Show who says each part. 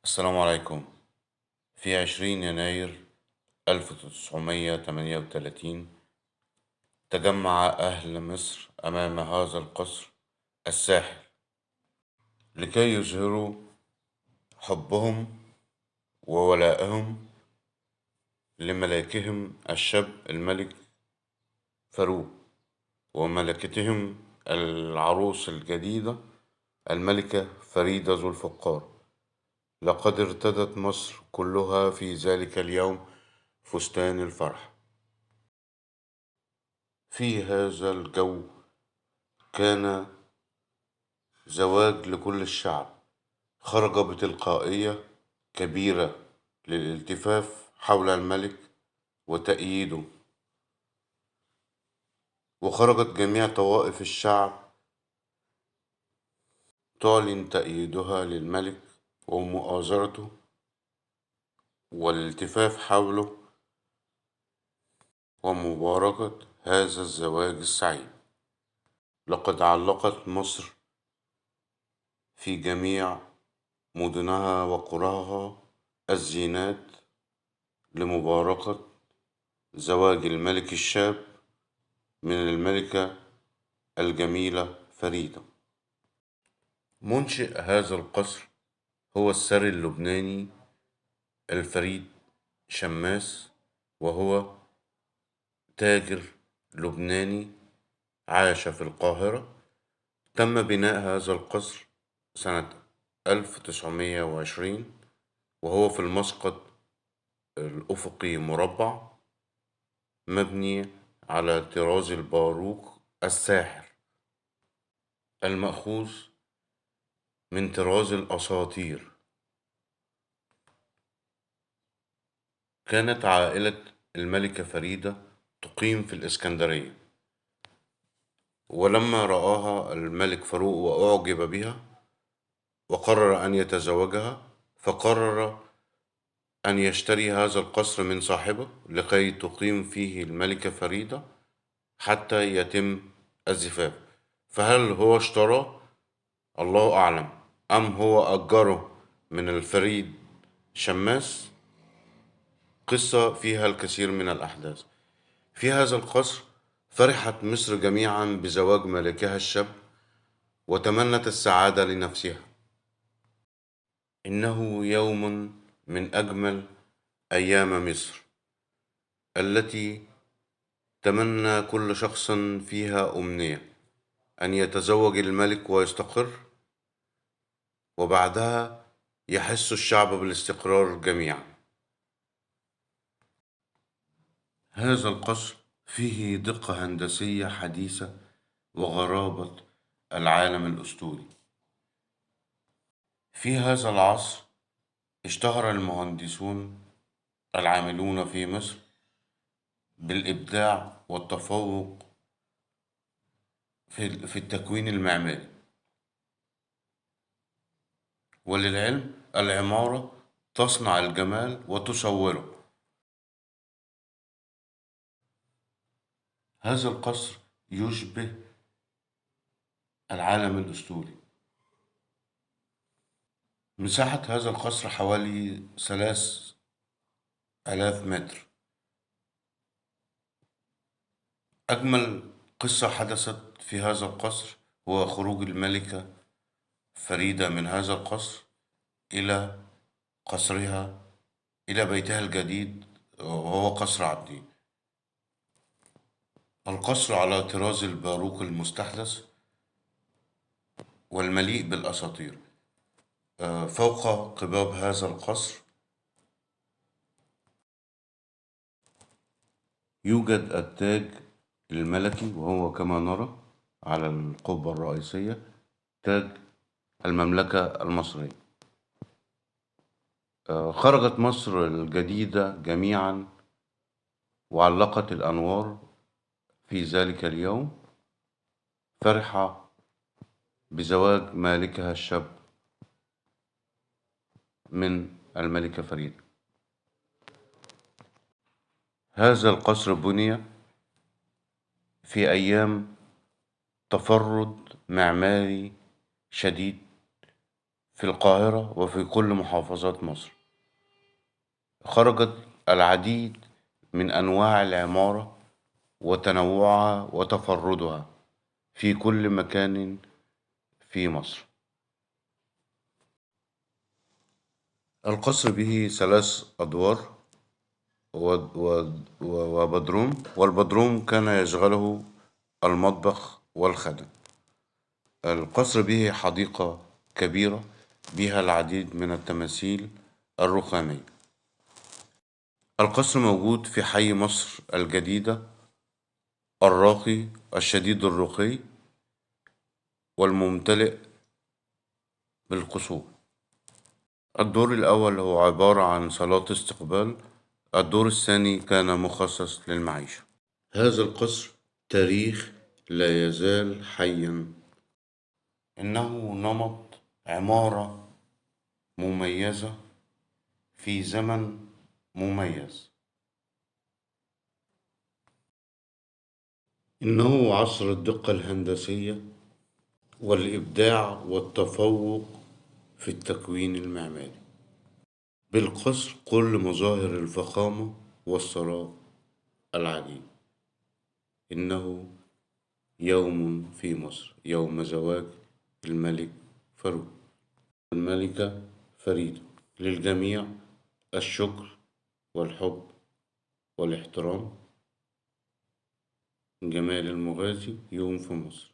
Speaker 1: السلام عليكم. في 20 يناير 1938 تجمع أهل مصر أمام هذا القصر الساحر لكي يظهروا حبهم وولائهم لملكهم الشاب الملك فاروق وملكتهم العروس الجديدة الملكة فريدة ذو الفقار. لقد ارتدت مصر كلها في ذلك اليوم فستان الفرح. في هذا الجو كان زواج لكل الشعب، خرج بتلقائية كبيرة للالتفاف حول الملك وتأييده، وخرجت جميع طوائف الشعب تعلن تأييدها للملك ومؤازرته والالتفاف حوله ومباركة هذا الزواج السعيد. لقد علقت مصر في جميع مدنها وقراها الزينات لمباركة زواج الملك الشاب من الملكة الجميلة فريدة. منشئ هذا القصر هو الثري اللبناني الفريد شماس، وهو تاجر لبناني عاش في القاهرة. تم بناء هذا القصر سنة 1920، وهو في المسقط الأفقي مربع، مبني على طراز الباروك الساحر المأخوذ من طراز الأساطير. كانت عائلة الملكة فريدة تقيم في الإسكندرية، ولما رآها الملك فاروق وأعجب بها وقرر أن يتزوجها، فقرر أن يشتري هذا القصر من صاحبه لكي تقيم فيه الملكة فريدة حتى يتم الزفاف. فهل هو اشتراه؟ الله أعلم، أم هو أجره من الفريد شماس؟ قصة فيها الكثير من الأحداث. في هذا القصر فرحت مصر جميعا بزواج ملكها الشاب، وتمنت السعادة لنفسها. إنه يوم من أجمل أيام مصر، التي تمنى كل شخص فيها أمنية أن يتزوج الملك ويستقر، وبعدها يحس الشعب بالاستقرار جميعا. هذا القصر فيه دقة هندسية حديثة وغرابة العالم الأسطوري. في هذا العصر اشتهر المهندسون العاملون في مصر بالإبداع والتفوق في التكوين المعماري. وللعلم العمارة تصنع الجمال وتصوره. هذا القصر يشبه العالم الأسطوري. مساحة هذا القصر حوالي 3000 متر. أجمل قصة حدثت في هذا القصر هو خروج الملكة فريدة من هذا القصر إلى قصرها، إلى بيتها الجديد، وهو قصر عابدين. القصر على طراز الباروك المستحدث والمليء بالأساطير. فوق قباب هذا القصر يوجد التاج الملكي، وهو كما نرى على القبة الرئيسية تاج المملكة المصرية. خرجت مصر الجديدة جميعا وعلقت الأنوار في ذلك اليوم، فرحة بزواج مالكها الشاب من الملكة فريدة. هذا القصر بني في أيام تفرد معماري شديد في القاهرة وفي كل محافظات مصر. خرجت العديد من أنواع العمارة وتنوعها وتفردها في كل مكان في مصر. القصر به 3 أدوار وبدروم، والبدروم كان يشغله المطبخ والخدم. القصر به حديقة كبيرة بها العديد من التماثيل الرخامية. القصر موجود في حي مصر الجديدة الراقي الشديد الرقي والممتلئ بالقصور. الدور الأول هو عبارة عن صالات استقبال. الدور الثاني كان مخصص للمعيشة. هذا القصر تاريخ لا يزال حيا. إنه نمط عمارة مميزة في زمن مميز. إنه عصر الدقة الهندسية والإبداع والتفوق في التكوين المعماري. بالقصر كل مظاهر الفخامة والثراء العجيب. إنه يوم في مصر، يوم زواج الملك فاروق والملكة فريدة. للجميع الشكر والحب والاحترام. جمال المغازي، يوم في مصر.